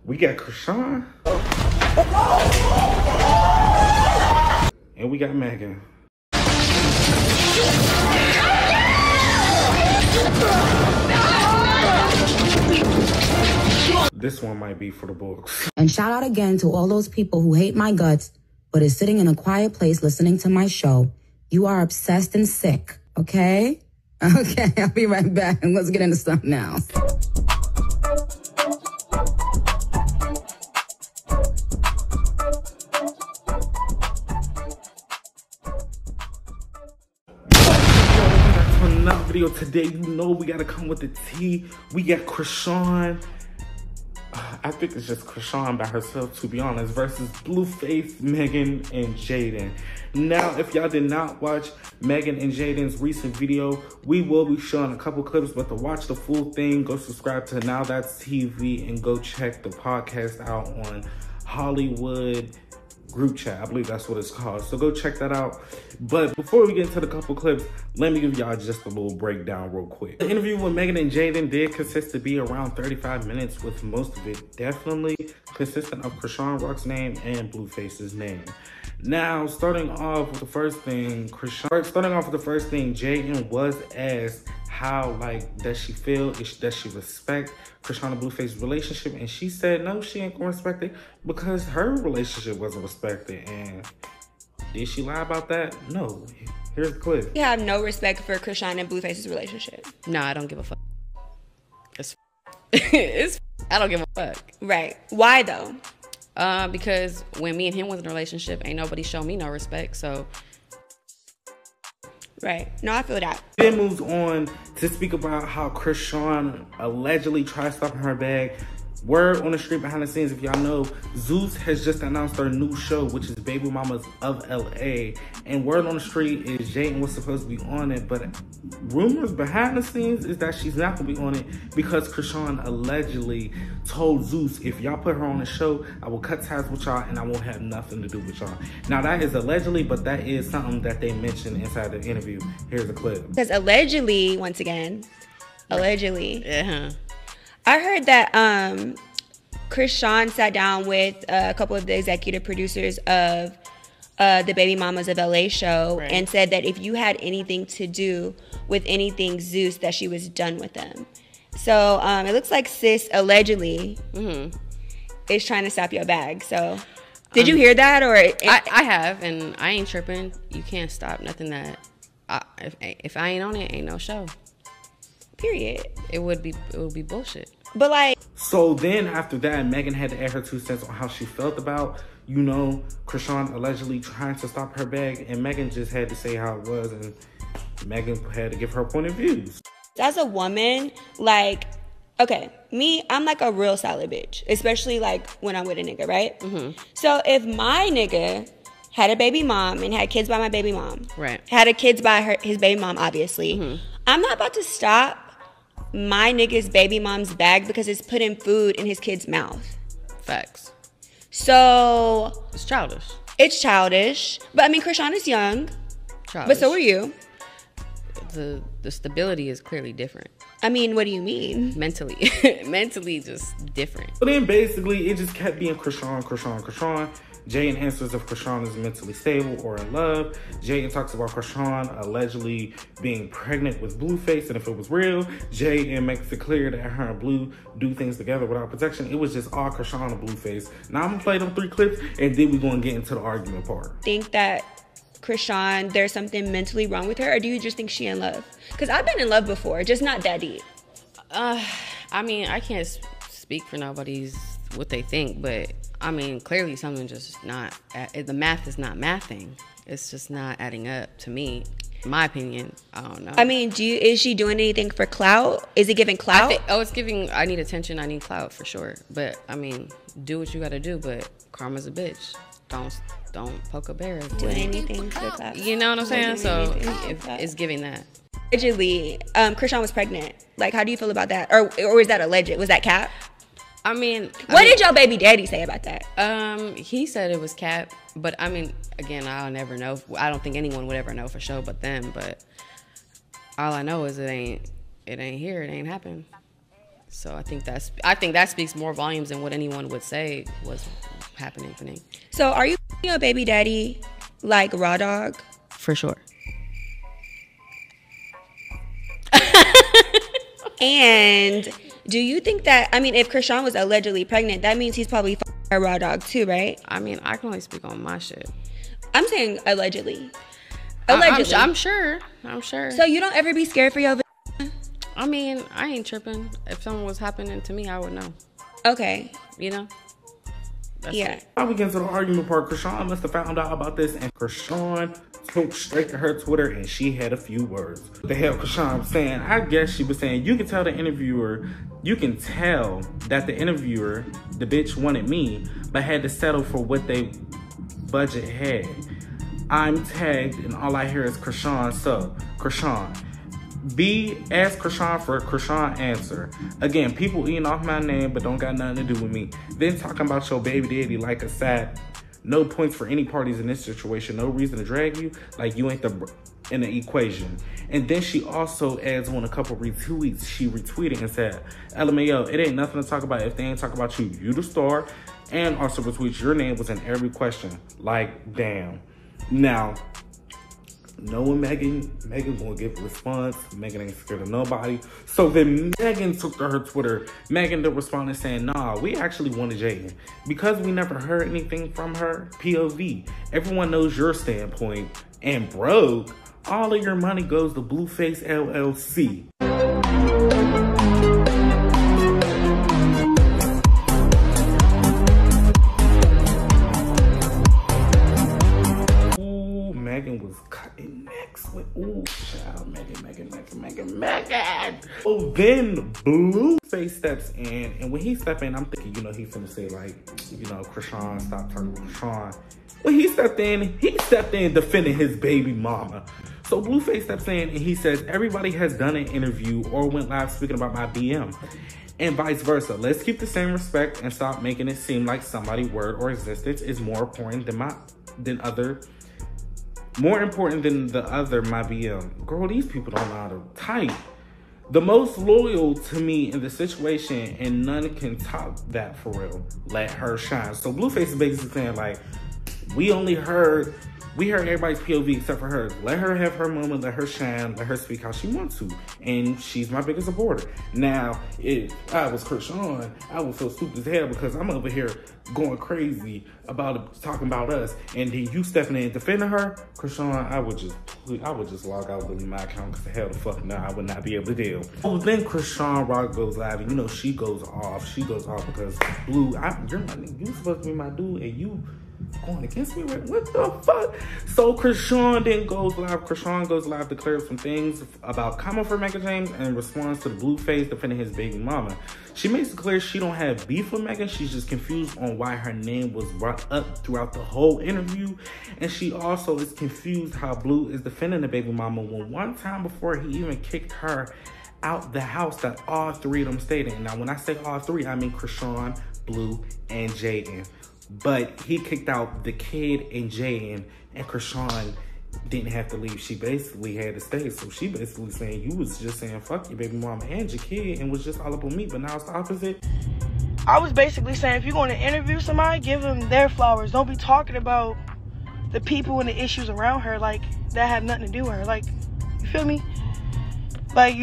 We got Chrisean. And we got Mehgan. This one might be for the books. And shout out again to all those people who hate my guts, but is sitting in a quiet place listening to my show. You are obsessed and sick, okay? Okay, I'll be right back, and let's get into something else. Another video today. You know we gotta come with the tea. We got Chrisean. I think it's just Chrisean by herself, to be honest, versus BlueFace, Mehgan, and Jaden. Now, if y'all did not watch Mehgan and Jaden's recent video, we will be showing a couple clips, but to watch the full thing, go subscribe to Now That's TV and go check the podcast out on Hollywood Group Chat. I believe that's what it's called. So go check that out. But before we get into the couple clips, let me give y'all just a little breakdown real quick. The interview with Mehgan and Jaden did consist to be around 35 minutes, with most of it definitely consistent of Chrisean Rock's name and BlueFace's name. Now, starting off with the first thing, Jaden was asked how, like, does she feel, does she respect Chrisean and BlueFace's relationship? And she said no, she ain't gonna respect it because her relationship wasn't respected. And did she lie about that? No. Here's the clip. You have no respect for Chrisean and BlueFace's relationship. No, I don't give a fuck. I don't give a fuck. Right. Why though? Because when me and him was in a relationship, ain't nobody show me no respect, so. Right. No, I feel that. Then moves on to speak about how Chrisean allegedly tried stopping her bag. Word on the street behind the scenes, if y'all know, Zeus has just announced their new show, which is Baby Mamas of LA. And word on the street is Jaden was supposed to be on it, but rumors behind the scenes is that she's not gonna be on it because Chrisean allegedly told Zeus, if y'all put her on the show, I will cut ties with y'all and I won't have nothing to do with y'all. Now that is allegedly, but that is something that they mentioned inside the interview. Here's a clip. Because allegedly, once again, allegedly. Yeah. I heard that Chrisean sat down with a couple of the executive producers of the Baby Mamas of LA show, right, and said that if you had anything to do with anything Zeus, that she was done with them. So it looks like sis allegedly is trying to stop your bag. So did you hear that? Or I have, and I ain't tripping. You can't stop nothing that if I ain't on it, ain't no show. Period. It would be bullshit. But like, so then after that, Mehgan had to add her 2 cents on how she felt about, you know, Chrisean allegedly trying to stop her bag, and Mehgan just had to say how it was, and Mehgan had to give her point of views. As a woman, like, okay, me, I'm like a real solid bitch, especially like when I'm with a nigga, right? So if my nigga had a baby mom and had kids by my baby mom, right, had a kids by his baby mom, obviously, I'm not about to stop my nigga's baby mom's bag because it's putting food in his kid's mouth. Facts. So it's childish. It's childish. But I mean, Chrisean is young. Childish. But so are you. The stability is clearly different. I mean, what do you mean? Mentally. Mentally just different. So then basically it just kept being Chrisean. Jaden answers if Chrisean is mentally stable or in love. Jaden talks about Chrisean allegedly being pregnant with BlueFace, and if it was real, Jaden makes it clear that her and Blue do things together without protection. It was just all Chrisean and BlueFace. Now I'm gonna play them 3 clips, and then we're gonna get into the argument part. Think that Chrisean, there's something mentally wrong with her, or do you just think she in love? Because I've been in love before, just not that deep. I mean, I can't speak for nobody's what they think, but I mean, clearly something just not, the math is not mathing. It's just not adding up to me. In my opinion, I don't know. I mean, is she doing anything for clout? Is it giving clout? It's giving, I need attention, I need clout for sure. But I mean, do what you gotta do, but karma's a bitch. Don't poke a bear. Doing anything for clout. You know what I'm saying? So it's giving that. Allegedly, Chrisean was pregnant. Like, how do you feel about that? Or is that alleged? Was that cap? I mean, what did your baby daddy say about that? He said it was cap, but I mean, again, I'll never know. I don't think anyone would ever know for sure but them. But all I know is it ain't here. It ain't happened. So I think that speaks more volumes than what anyone would say was happening. So are you a baby daddy like Raw Dog? For sure. And do you think that, I mean, if Chrisean was allegedly pregnant, that means he's probably a Raw Dog too, right? I mean, I can only speak on my shit. I'm saying allegedly. I'm sure. So you don't ever be scared for your I mean, I ain't tripping. If something was happening to me, I would know. Okay. You know? Yeah. Now we get to the argument part. Chrisean must have found out about this, and Chrisean took straight to her Twitter, and she had a few words. What the hell Chrisean was saying? I guess she was saying, you can tell that the interviewer, the bitch wanted me, but had to settle for what they budget had. I'm tagged, and all I hear is Chrisean, so Chrisean. B, ask Chrisean for a Chrisean answer. Again, people eating off my name but don't got nothing to do with me. Then talking about your baby daddy like a sap. No points for any parties in this situation. No reason to drag you like you ain't in the equation. And then she also adds on a couple retweets. She retweeted and said, LMAO, it ain't nothing to talk about if they ain't talk about you. You the star. And also retweets, your name was in every question. Like, damn. Now, knowing Mehgan gonna give a response. Mehgan ain't scared of nobody. So then Mehgan took to her Twitter. Mehgan did respond and saying, nah, we actually wanted Jaden. Because we never heard anything from her, POV. Everyone knows your standpoint. And broke, all of your money goes to BlueFace LLC. Mehgan was cutting necks with, ooh, child, Mehgan. Oh, then BlueFace steps in, and when he stepped in, I'm thinking, he's gonna say, like, Chrisean, stop talking to Chrisean. When he stepped in defending his baby mama. So BlueFace steps in, and he says, everybody has done an interview or went live speaking about my BM. And vice versa. Let's keep the same respect and stop making it seem like somebody's word or existence is more important than the other, my BM. Girl, these people don't know how to type. The most loyal to me in the situation, and none can top that for real. Let her shine. So BlueFace is basically saying, like, we heard everybody's POV except for hers. Let her have her moment, let her shine, let her speak how she wants to. And she's my biggest supporter. Now, if I was Chrisean, I would feel stupid as hell because I'm over here going crazy about talking about us. And then you stepping in and defending her, Chrisean, I would just log out with my account because the hell the fuck no, I would not be able to deal. Oh, then Chrisean Rock goes live and she goes off. She goes off because Blue, you supposed to be my dude and you going against me? What the fuck? So Chrisean then goes live. Chrisean goes live, declares some things about coming for Mehgan James and responds to the BlueFace defending his baby mama. She makes it clear she don't have beef with Mehgan. She's just confused on why her name was brought up throughout the whole interview. And she also is confused how Blue is defending the baby mama when one time before he even kicked her out the house that all three of them stayed in. Now, when I say all three, I mean Chrisean, Blue, and Jaden. But he kicked out the kid and Jaden, and Chrisean didn't have to leave. She basically had to stay. So she basically saying, you was just saying fuck your baby mama and your kid and was just all up on me, but now it's the opposite. I was basically saying, if you're going to interview somebody, give them their flowers. Don't be talking about the people and the issues around her like that have nothing to do with her. Like, you feel me? Like,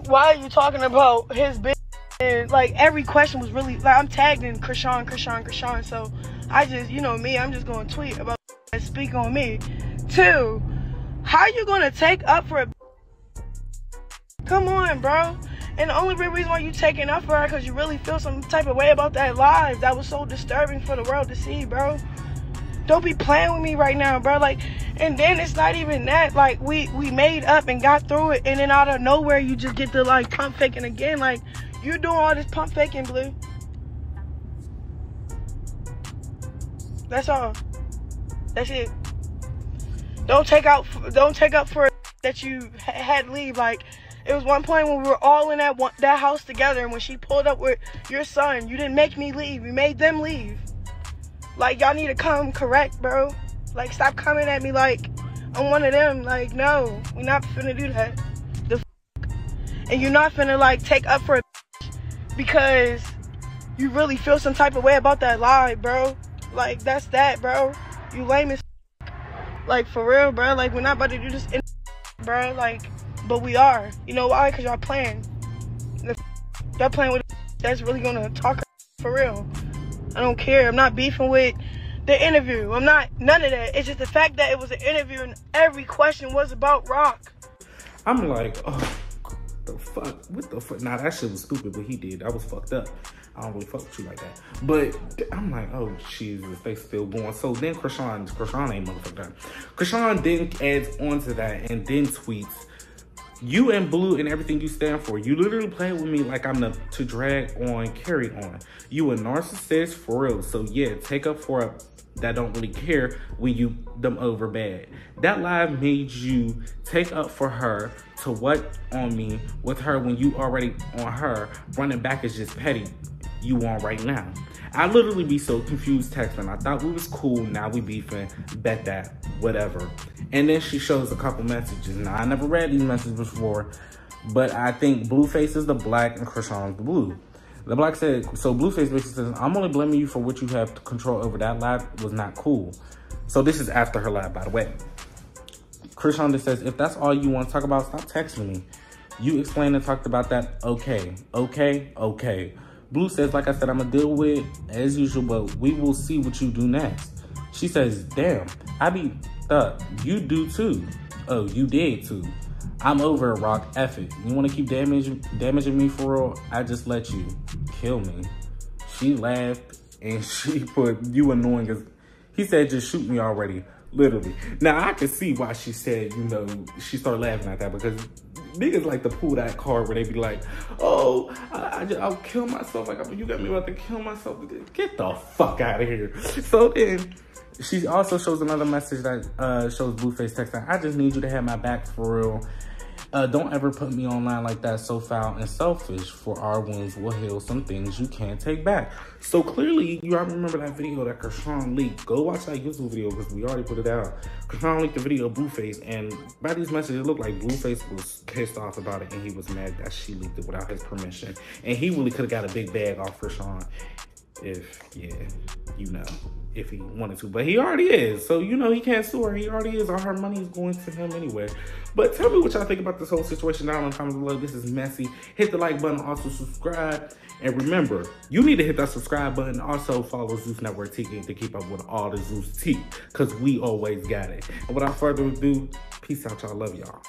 why are you talking about his business? And like every question was really like, I'm tagged in Chrisean. So I just, me, I'm just going to tweet about that, speak on me. 2, how you going to take up for a? Come on, bro. And the only real reason why you taking up for her because you really feel some type of way about that live. That was so disturbing for the world to see, bro. Don't be playing with me right now, bro. Like, and then it's not even that. Like, we made up and got through it, and then out of nowhere you just get to like pump faking again. Like, you doing all this pump faking, Blue. That's all. That's it. Don't take up for that you had leave. Like, it was one point when we were all in that house together, and when she pulled up with your son, you didn't make me leave. You made them leave. Like, y'all need to come correct, bro. Like, stop coming at me like I'm one of them. Like, no, we're not finna do that. And you're not finna like take up for a because you really feel some type of way about that lie, bro. Like, that's that, bro. You lame as like, for real, bro. Like, we're not about to do this, bro. Like, but we are. You know why? Because y'all playing. Y'all playing with that's really gonna talk for real. I don't care. I'm not beefing with the interview. I'm not, none of that. It's just the fact that it was an interview and every question was about Rock. I'm like, oh, the fuck? What the fuck? Nah, that shit was stupid, what he did. That was fucked up. I don't really fuck with you like that. But I'm like, oh, Jesus, they still going. So then Chrisean ain't motherfucker done. Chrisean then adds on to that and then tweets, you and Blue and everything you stand for, you literally play with me like I'm to drag on, carry on. You a narcissist for real. So yeah, take up for that don't really care when you them over bad. That live made you take up for her to what on me with her when you already on her. Running back is just petty. You on right now. I literally be so confused texting. I thought we was cool, now we beefing. Bet that, whatever. And then she shows a couple messages. Now, I never read these messages before, but I think BlueFace is the black and Chrisean's the blue. The black said, so BlueFace basically says, I'm only blaming you for what you have control over. That live was not cool. So this is after her live, by the way. Chrisean just says, if that's all you want to talk about, stop texting me. You explained and talked about that. Okay. Blue says, like I said, I'm going to deal with it as usual, but we will see what you do next. She says, damn, I be up. You do too. Oh, you did too. I'm over it, Rock. F it. You want to keep damaging me for real? I just let you kill me. She laughed and she put, you annoying as... He said, just shoot me already. Literally. Now, I can see why she said, you know, she started laughing at that because... Niggas like to pull that card where they be like, oh, I'll kill myself. Like, you got me about to kill myself. Get the fuck out of here. So then she also shows another message that shows BlueFace texting. I just need you to have my back for real. Don't ever put me online like that, so foul and selfish. For our wounds will heal some things you can't take back. So clearly, you all remember that video that Chrisean leaked. Go watch that YouTube video because we already put it out. Chrisean leaked the video of BlueFace, and by these messages, it looked like BlueFace was pissed off about it, and he was mad that she leaked it without his permission. And he really could have got a big bag off Chrisean if, yeah, you know, if he wanted to. But he already is. So, you know, he can't sue her. He already is. All her money is going to him anyway. But tell me what y'all think about this whole situation down in the comments below. This is messy. Hit the like button. Also subscribe. And remember, you need to hit that subscribe button. Also follow Zeus Network TV to keep up with all the Zeus tea. Because we always got it. And without further ado, peace out, y'all. Love y'all.